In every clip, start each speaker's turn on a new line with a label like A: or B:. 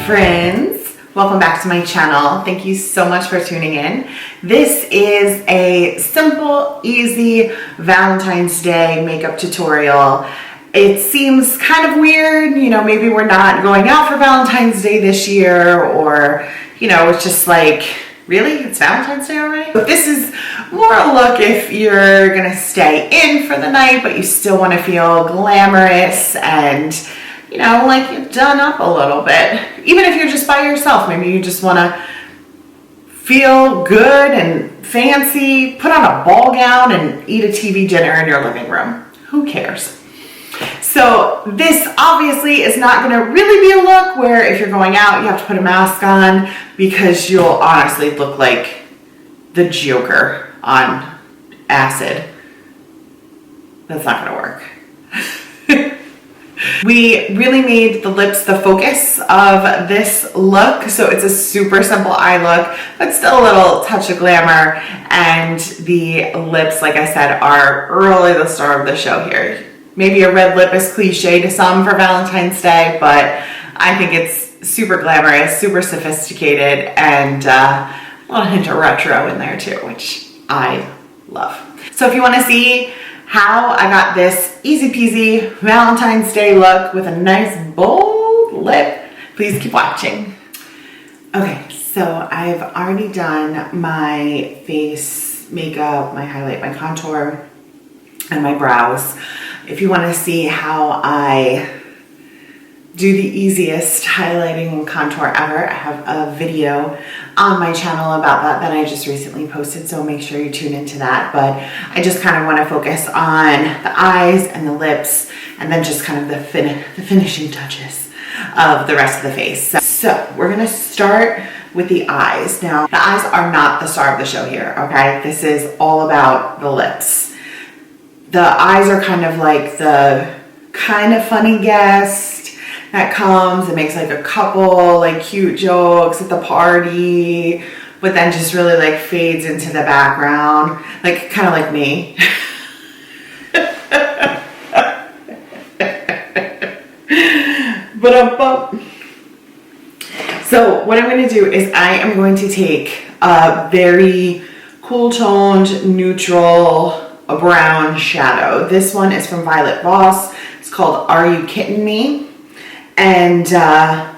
A: friends, welcome back to my channel. Thank you so much for tuning in. This is a simple, easy Valentine's Day makeup tutorial. It seems kind of weird, you know, maybe we're not going out for Valentine's Day this year, or, you know, it's just like, really? It's Valentine's Day already? But this is more a look if you're gonna stay in for the night, but you still wanna feel glamorous and, you know, like you've done up a little bit. Even if you're just by yourself, maybe you just wanna feel good and fancy, put on a ball gown and eat a TV dinner in your living room. Who cares? So this obviously is not going to really be a look where if you're going out you have to put a mask on, because you'll honestly look like the Joker on acid. That's not going to work. We really made the lips the focus of this look, so it's a super simple eye look, but still a little touch of glamour, and the lips, like I said, are really the star of the show here. Maybe a red lip is cliche to some for Valentine's Day, but I think it's super glamorous, super sophisticated, and a little hint of retro in there too, which I love. So if you want to see how I got this easy peasy Valentine's Day look with a nice bold lip, please keep watching. Okay, so I've already done my face makeup, my highlight, my contour, and my brows. If you want to see how I do the easiest highlighting and contour ever, I have a video on my channel about that I just recently posted, so make sure you tune into that. But I just kind of want to focus on the eyes and the lips, and then just kind of the finishing touches of the rest of the face. So we're going to start with the eyes. Now, the eyes are not the star of the show here, okay? This is all about the lips. The eyes are kind of like the kind of funny guest that comes and makes like a couple like cute jokes at the party, but then just really like fades into the background, like kind of like me. So what I'm going to do is I am going to take a very cool toned, neutral, a brown shadow. This one is from Voss. It's called Are You Kitten Me? And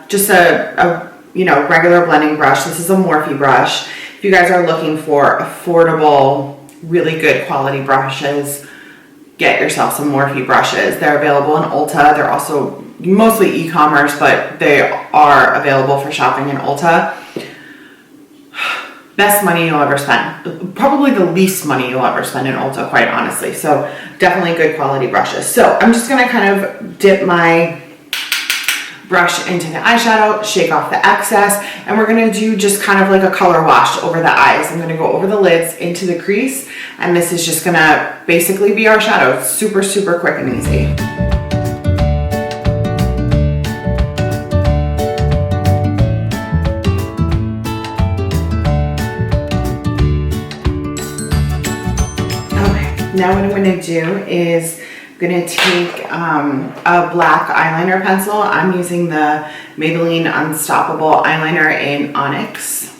A: just a you know, regular blending brush. This is a Morphe brush. If you guys are looking for affordable, really good quality brushes, get yourself some Morphe brushes. They're available in Ulta. They're also mostly e-commerce, but they are available for shopping in Ulta. Best money you'll ever spend. Probably the least money you'll ever spend in Ulta, quite honestly. So definitely good quality brushes. So I'm just gonna kind of dip my brush into the eyeshadow, shake off the excess, and we're gonna do just kind of like a color wash over the eyes. I'm gonna go over the lids into the crease, and this is just gonna basically be our shadow. It's super, super quick and easy. Now what I'm going to do is I'm going to take a black eyeliner pencil. I'm using the Maybelline Unstoppable eyeliner in Onyx.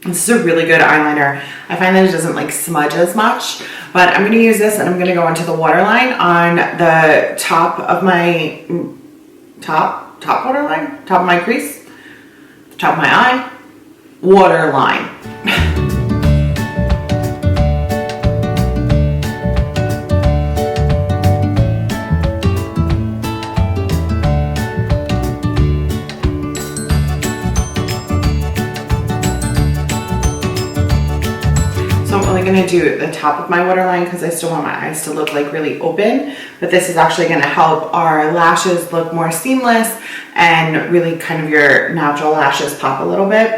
A: This is a really good eyeliner. I find that it doesn't like smudge as much, but I'm going to use this and I'm going to go into the waterline on the top of my top waterline, top of my crease, top of my eye, waterline. Going to do the top of my waterline because I still want my eyes to look like really open, but this is actually going to help our lashes look more seamless and really kind of your natural lashes pop a little bit.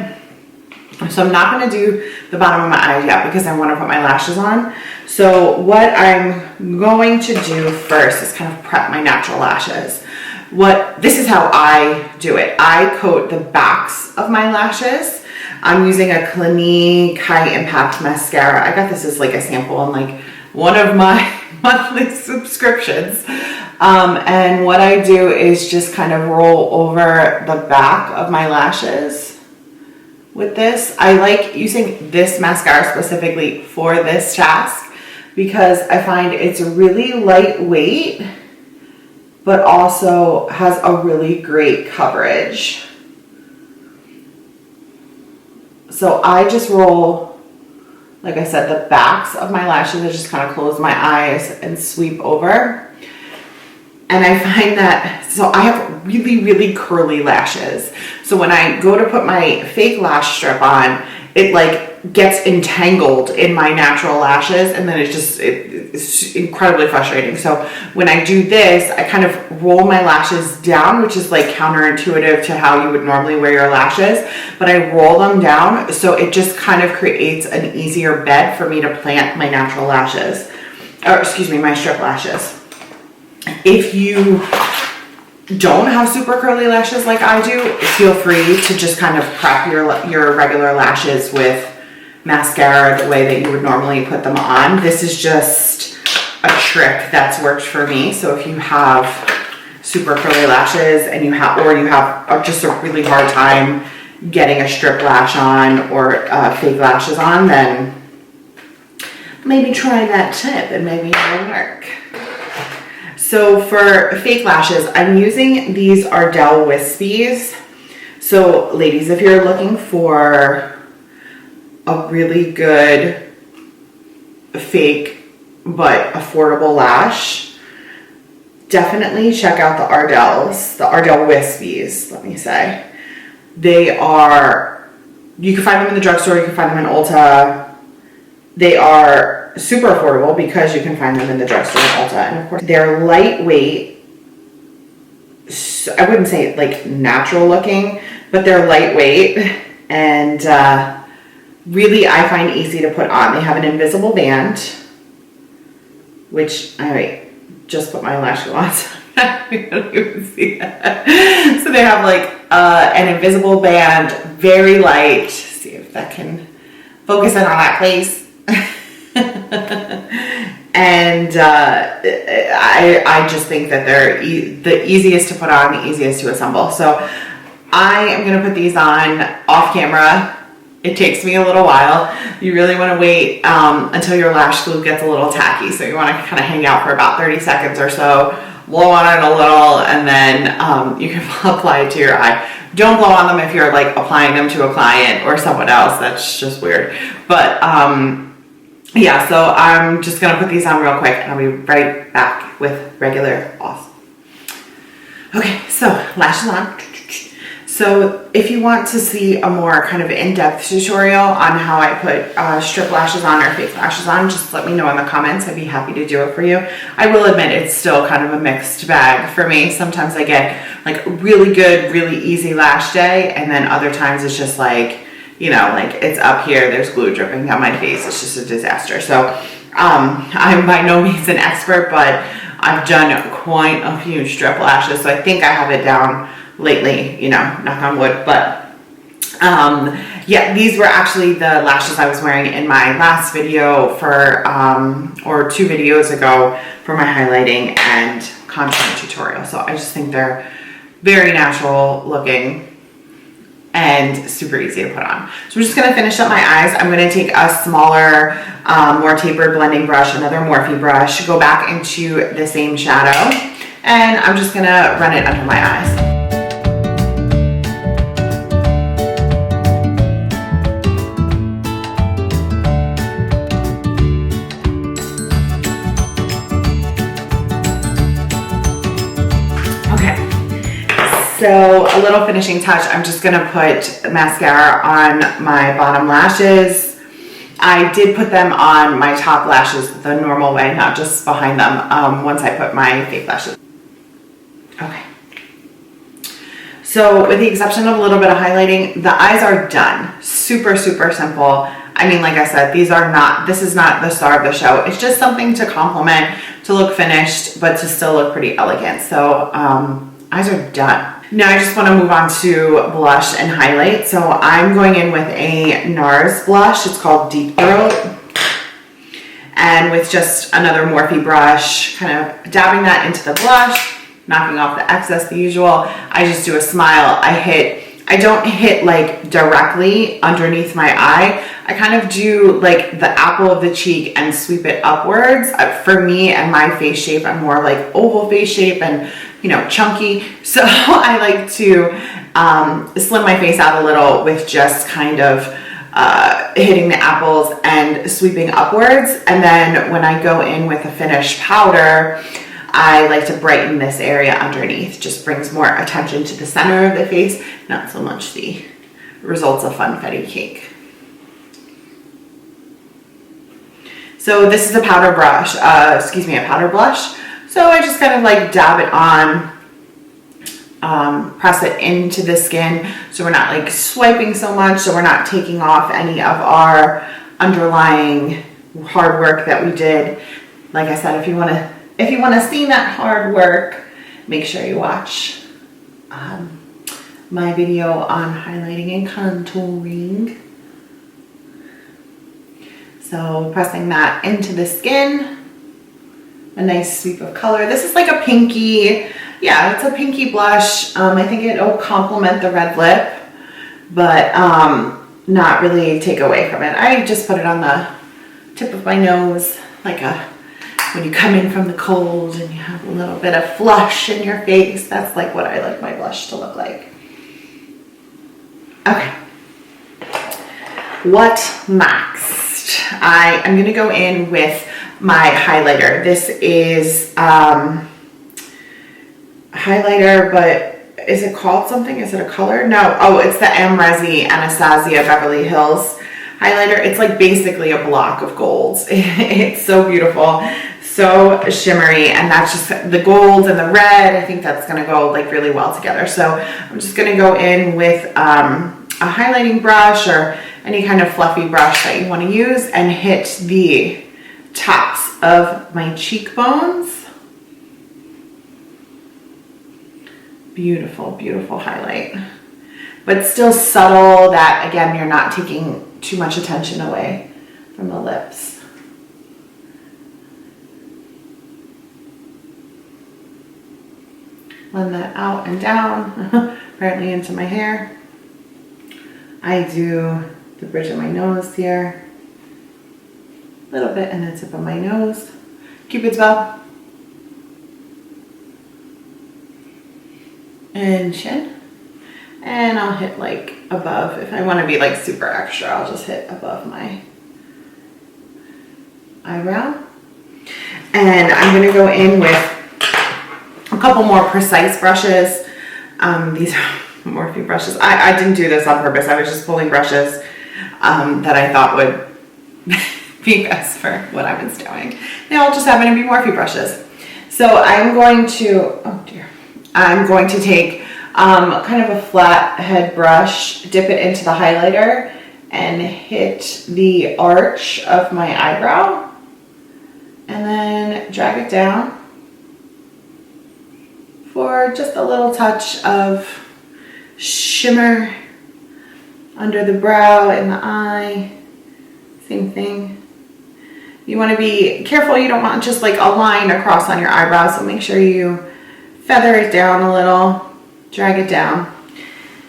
A: So I'm not going to do the bottom of my eyes yet because I want to put my lashes on. So what I'm going to do first is kind of prep my natural lashes. This is how I do it. I coat the backs of my lashes. I'm using a Clinique High Impact Mascara. I got this as like a sample in like one of my monthly subscriptions. And what I do is just kind of roll over the back of my lashes with this. I like using this mascara specifically for this task because I find it's really lightweight, but also has a really great coverage. So I just roll, like I said, the backs of my lashes. I just kind of close my eyes and sweep over. And I find that, so I have really, really curly lashes. So when I go to put my fake lash strip on, it like gets entangled in my natural lashes, and then it's incredibly frustrating. So when I do this, I kind of roll my lashes down, which is like counterintuitive to how you would normally wear your lashes, but I roll them down so it just kind of creates an easier bed for me to plant my natural lashes, or excuse me, my strip lashes. If you don't have super curly lashes like I do, feel free to just kind of prep your regular lashes with mascara the way that you would normally put them on. This is just a trick that's worked for me. So if you have super curly lashes and you have just a really hard time getting a strip lash on or fake lashes on, then maybe try that tip and maybe it'll work. So for fake lashes, I'm using these Ardell Whispies. So ladies, if you're looking for a really good fake but affordable lash, definitely check out the Ardell Whispies, let me say. They are, you can find them in the drugstore, you can find them in Ulta. They are super affordable because you can find them in the drugstore and Ulta. And of course, they're lightweight. I wouldn't say like natural looking, but they're lightweight and really I find easy to put on. They have an invisible band, which I just put my lash glue on, so you don't even see that. So they have like an invisible band, very light. Let's see if that can focus in on that place. And I just think that they're the easiest to put on, the easiest to assemble. So I am going to put these on off camera. It takes me a little while. You really want to wait until your lash glue gets a little tacky. So you want to kind of hang out for about 30 seconds or so, blow on it a little, and then you can apply it to your eye. Don't blow on them if you're like applying them to a client or someone else. That's just weird. But yeah, so I'm just going to put these on real quick and I'll be right back with regular Voss. Okay, so lashes on. So if you want to see a more kind of in-depth tutorial on how I put strip lashes on or fake lashes on, just let me know in the comments. I'd be happy to do it for you. I will admit it's still kind of a mixed bag for me. Sometimes I get like really good, really easy lash day, and then other times it's just like, you know, like it's up here, there's glue dripping down my face. It's just a disaster. So I'm by no means an expert, but I've done quite a few strip lashes, so I think I have it down lately, you know, knock on wood. But yeah, these were actually the lashes I was wearing in my last video for or 2 videos ago for my highlighting and contouring tutorial. So I just think they're very natural looking and super easy to put on. So I'm just going to finish up my eyes. I'm going to take a smaller, more tapered blending brush, another Morphe brush, go back into the same shadow, and I'm just going to run it under my eyes. So a little finishing touch, I'm just gonna put mascara on my bottom lashes. I did put them on my top lashes the normal way, not just behind them, once I put my fake lashes. Okay. So with the exception of a little bit of highlighting, the eyes are done. Super, super simple. I mean, like I said, this is not the star of the show. It's just something to complement, to look finished, but to still look pretty elegant. So eyes are done. Now I just want to move on to blush and highlight. So I'm going in with a NARS blush. It's called Deep Throat. And with just another Morphe brush, kind of dabbing that into the blush, knocking off the excess, the usual. I just do a smile. I don't hit like directly underneath my eye. I kind of do like the apple of the cheek and sweep it upwards. For me and my face shape, I'm more like oval face shape and, you know, chunky. So I like to slim my face out a little with just kind of hitting the apples and sweeping upwards. And then when I go in with a finished powder, I like to brighten this area underneath. Just brings more attention to the center of the face, not so much the results of funfetti cake. So this is a powder brush, a powder blush. So I just kind of like dab it on, press it into the skin, so we're not like swiping so much, so we're not taking off any of our underlying hard work that we did. Like I said, if you want to see that hard work, make sure you watch my video on highlighting and contouring. So pressing that into the skin, a nice sweep of color. This is like a pinky, yeah, it's a pinky blush. I think it'll complement the red lip, but not really take away from it. I just put it on the tip of my nose, like when you come in from the cold and you have a little bit of flush in your face. That's like what I like my blush to look like. Okay. What next? I am going to go in with my highlighter. This is highlighter, but is it called something? Is it a color? No. Oh, it's the Amrezy Anastasia Beverly Hills highlighter. It's like basically a block of golds. It's so beautiful, so shimmery, and that's just the gold and the red. I think that's going to go like really well together. So I'm just going to go in with a highlighting brush or any kind of fluffy brush that you want to use and hit the tops of my cheekbones. Beautiful, beautiful highlight, but still subtle, that again, you're not taking too much attention away from the lips. Blend that out and down, apparently into my hair. I do the bridge of my nose here, a little bit in the tip of my nose, Cupid's bow, and chin. And I'll hit like above. If I want to be like super extra, I'll just hit above my eyebrow. And I'm going to go in with a couple more precise brushes. These are Morphe brushes. I didn't do this on purpose. I was just pulling brushes that I thought would be best for what I was doing. They all just happen to be Morphe brushes. So I'm going to, oh dear, I'm going to take kind of a flat head brush, dip it into the highlighter, and hit the arch of my eyebrow, and then drag it down for just a little touch of shimmer under the brow and the eye. Same thing. You want to be careful, you don't want just like a line across on your eyebrow, so make sure you feather it down a little, drag it down,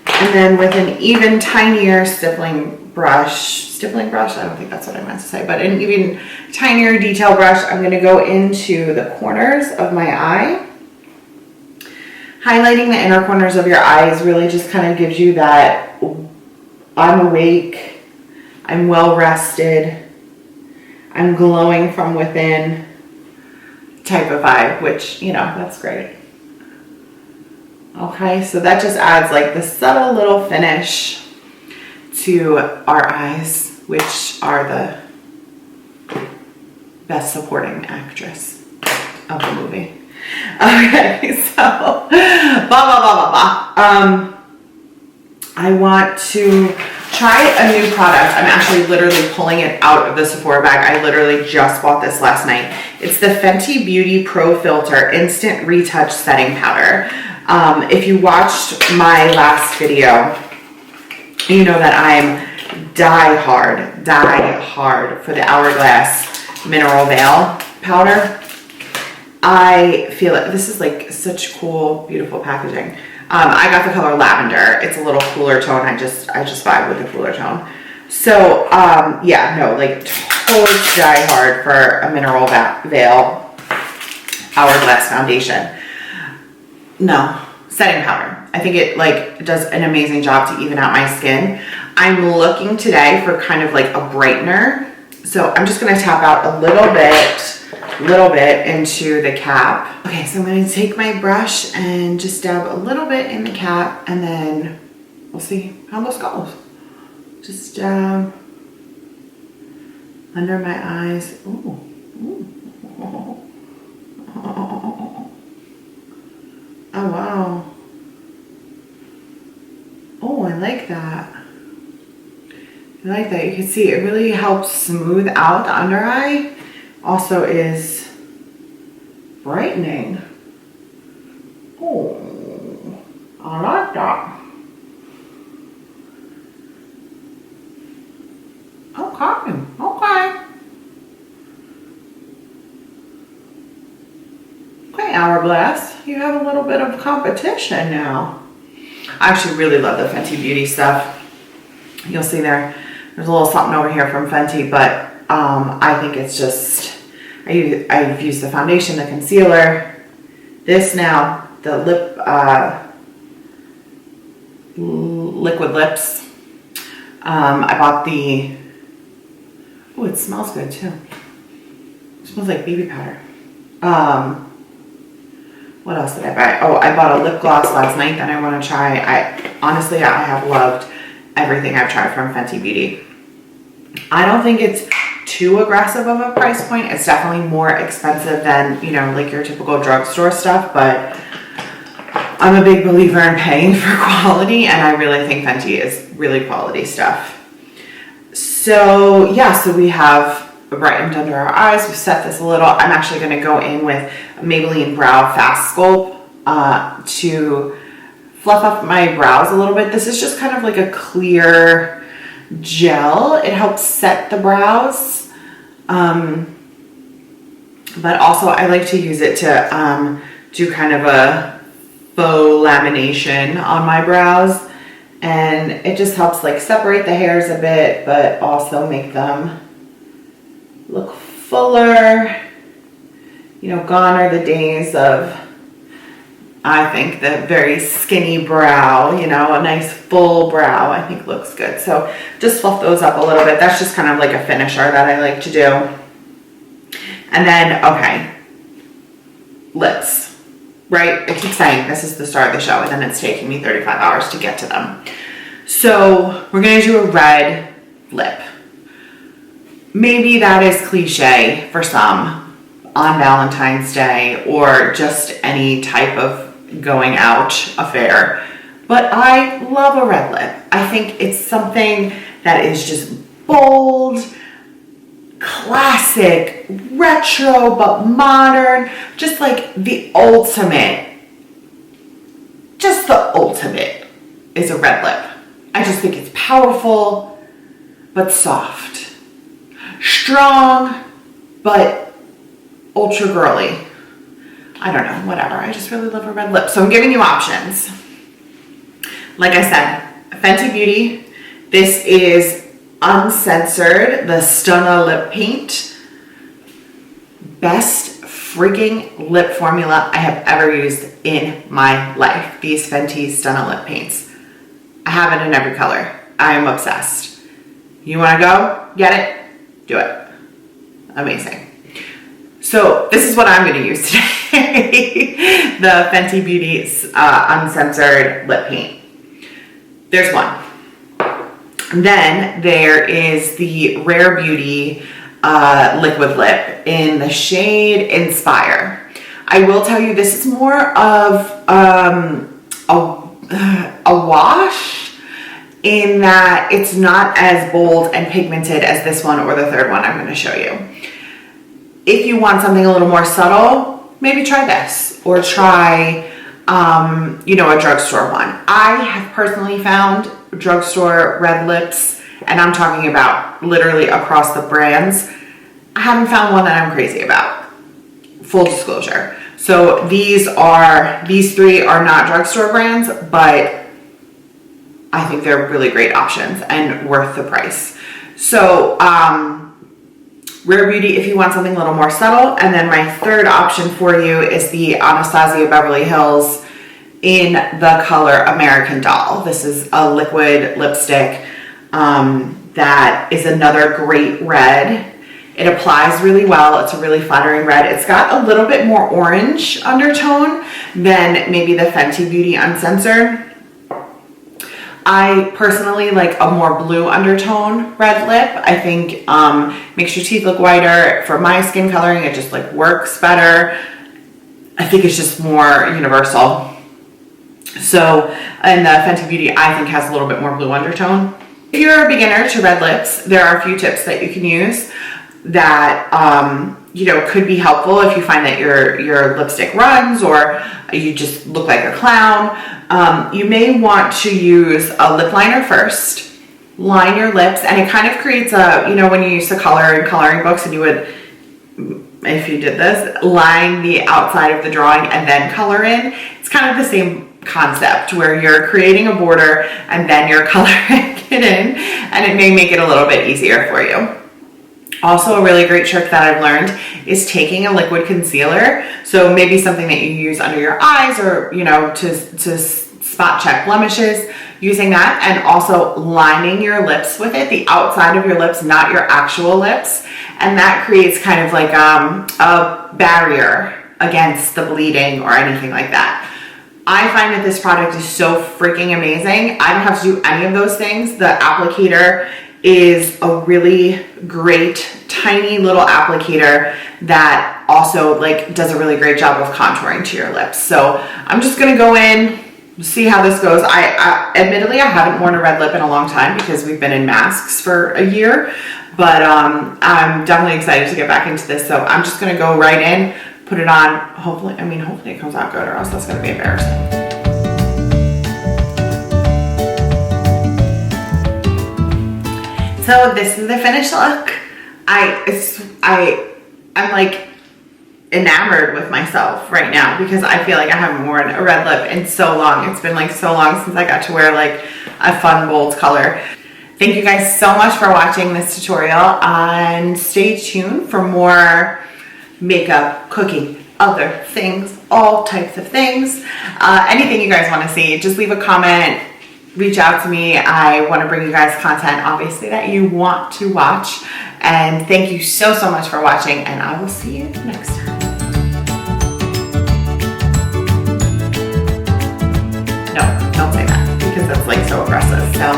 A: and then with an even tinier stippling brush, I don't think that's what I meant to say, but an even tinier detail brush, I'm going to go into the corners of my eye. Highlighting the inner corners of your eyes really just kind of gives you that I'm awake, I'm well rested, I'm glowing from within type of vibe, which, you know, that's great. Okay, so that just adds like the subtle little finish to our eyes, which are the best supporting actress of the movie. Okay, so I want to try a new product. I'm actually literally pulling it out of the Sephora bag. I literally just bought this last night. It's the Fenty Beauty Pro Filt'r Instant Retouch Setting Powder. If you watched my last video, you know that I'm die hard for the Hourglass Mineral Veil powder. I feel it. This is like such cool, beautiful packaging. I got the color Lavender. It's a little cooler tone. I just vibe with the cooler tone. So, yeah, no, like totally die hard for a Mineral Veil Hourglass foundation. No, setting powder. I think it like does an amazing job to even out my skin. I'm looking today for kind of like a brightener. So I'm just gonna tap out a little bit into the cap. Okay, so I'm gonna take my brush and just dab a little bit in the cap, and then we'll see how this goes. Just under my eyes. Ooh. Ooh. Oh wow. Oh, I like that. I like that. You can see it really helps smooth out the under eye. Also is brightening. Oh, I like that. Okay. Okay, Hourglass, you have a little bit of competition now. I actually really love the Fenty Beauty stuff. You'll see there's a little something over here from Fenty, but I think it's just, I've used the foundation, the concealer, this now, the liquid lips. I bought the, oh, it smells good too. It smells like baby powder. What else did I buy? Oh, I bought a lip gloss last night that I want to try. Honestly, I have loved everything I've tried from Fenty Beauty. I don't think it's too aggressive of a price point. It's definitely more expensive than, you know, like your typical drugstore stuff, but I'm a big believer in paying for quality, and I really think Fenty is really quality stuff. So yeah, so we have brightened under our eyes. We've set this a little. I'm actually going to go in with Maybelline Brow Fast Sculpt to fluff up my brows a little bit. This is just kind of like a clear gel. It helps set the brows, but also I like to use it to do kind of a faux lamination on my brows, and it just helps like separate the hairs a bit, but also make them look fuller. You know, gone are the days of, I think, the very skinny brow. You know, a nice full brow I think looks good. So just fluff those up a little bit. That's just kind of like a finisher that I like to do. And then, okay, lips, right? I keep saying this is the start of the show, and then it's taking me 35 hours to get to them. So we're gonna do a red lip. Maybe that is cliche for some on Valentine's Day or just any type of going out affair, but I love a red lip. I think it's something that is just bold, classic, retro, but modern, just like the ultimate, is a red lip. I just think it's powerful, but soft. Strong, but ultra girly. I don't know, whatever. I just really love a red lip. So I'm giving you options. Like I said, Fenty Beauty. This is Uncensored, the Stunna lip paint. Best freaking lip formula I have ever used in my life. These Fenty Stunna lip paints. I have it in every color. I am obsessed. You want to go? Get it? Do it. Amazing. So this is what I'm going to use today. The Fenty Beauty's Uncensored lip paint. There's one. Then there is the Rare Beauty liquid lip in the shade Inspire. I will tell you, this is more of a wash, in that it's not as bold and pigmented as this one or the third one I'm going to show you. If you want something a little more subtle, maybe try this, or try, you know, a drugstore one. I have personally found drugstore red lips, and I'm talking about literally across the brands, I haven't found one that I'm crazy about. Full disclosure. So these three are not drugstore brands, but I think they're really great options and worth the price. So Rare Beauty if you want something a little more subtle. And then my third option for you is the Anastasia Beverly Hills in the color American Doll. This is a liquid lipstick that is another great red. It applies really well. It's a really flattering red. It's got a little bit more orange undertone than maybe the Fenty Beauty Uncensored. I personally like a more blue undertone red lip. I think makes your teeth look whiter. For my skin coloring, it just like works better. I think it's just more universal. So, and the Fenty Beauty I think has a little bit more blue undertone. If you're a beginner to red lips, there are a few tips that you can use that you know, could be helpful if you find that your lipstick runs or you just look like a clown. You may want to use a lip liner first. Line your lips, and it kind of creates a, you know, when you used to color in coloring books and you would, if you did this, line the outside of the drawing and then color in. It's kind of the same concept where you're creating a border and then you're coloring it in, and it may make it a little bit easier for you. Also, a really great trick that I've learned is taking a liquid concealer. So maybe something that you use under your eyes or, you know, to spot check blemishes, using that, and also lining your lips with it, the outside of your lips, not your actual lips. And that creates kind of like a barrier against the bleeding or anything like that. I find that this product is so freaking amazing. I don't have to do any of those things. The applicator is a really great tiny little applicator that also like does a really great job of contouring to your lips. So I'm just gonna go in, see how this goes. I admittedly I haven't worn a red lip in a long time because we've been in masks for a year, but I'm definitely excited to get back into this. So I'm just gonna go right in, put it on. Hopefully it comes out good, or else that's gonna be embarrassing. So this is the finished look. I'm like enamored with myself right now because I feel like I haven't worn a red lip in so long. It's been like so long since I got to wear like a fun bold color. Thank you guys so much for watching this tutorial, and stay tuned for more makeup, cooking, other things, all types of things. Anything you guys want to see, just leave a comment. Reach out to me. I want to bring you guys content, obviously, that you want to watch. And thank you so much for watching, and I will see you next time. No, don't say that, because that's like so aggressive. So,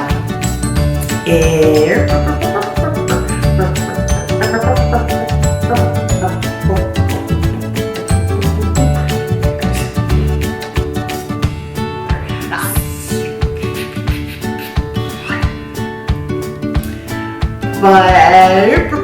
A: Bye.